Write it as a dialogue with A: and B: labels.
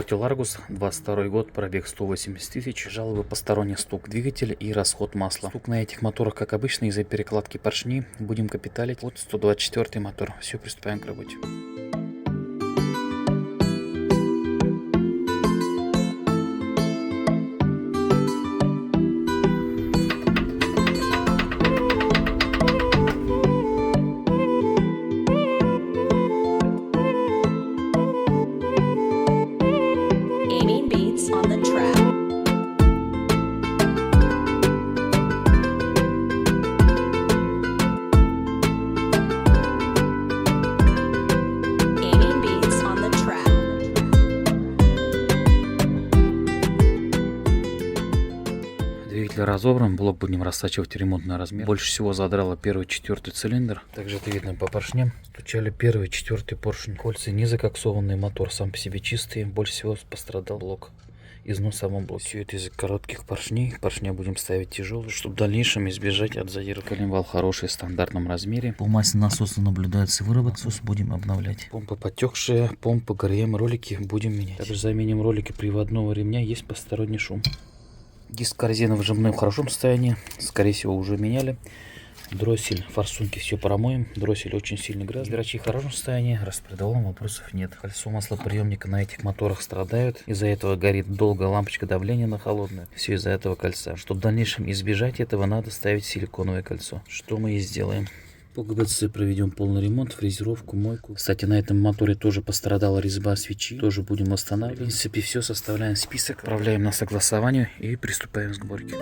A: работе Ларгус, 22 год, пробег 180 тысяч, жалобы посторонний стук двигателя и расход масла. Стук на этих моторах, как обычно, из-за перекладки поршней. Будем капиталить. Вот 124 мотор. Все, приступаем к работе. Двигатель разобран, блок будем растачивать ремонтный размер. Больше всего задрало первый 4-й цилиндр. Также это видно по поршням. Стучали 1-й, 4-й поршень. Кольца не закоксованный, мотор сам по себе чистый. Больше всего пострадал блок. Износ в самом блоке. Все это из-за коротких поршней. Поршня будем ставить тяжелые, чтобы в дальнейшем избежать от задира. Коленвал хороший, в стандартном размере. По массе насоса наблюдается выработка. Насос будем обновлять. Помпа потекшая, помпа ГРМ, ролики будем менять. Также заменим ролики приводного ремня, есть посторонний шум. Диск корзины выжимной в хорошем состоянии, скорее всего уже меняли. Дроссель, форсунки все промоем. Дроссель очень сильно грязный. Грачи в хорошем состоянии, распредвалом вопросов нет. Кольцо маслоприемника на этих моторах страдают. Из-за этого горит долго лампочка давления на холодную. Все из-за этого кольца. Чтобы в дальнейшем избежать этого, надо ставить силиконовое кольцо. Что мы и сделаем. По ГБЦ проведем полный ремонт, фрезеровку, мойку. Кстати, на этом моторе тоже пострадала резьба свечи. Тоже будем восстанавливать. В принципе, все. Составляем список, отправляем на согласование и приступаем к сборке.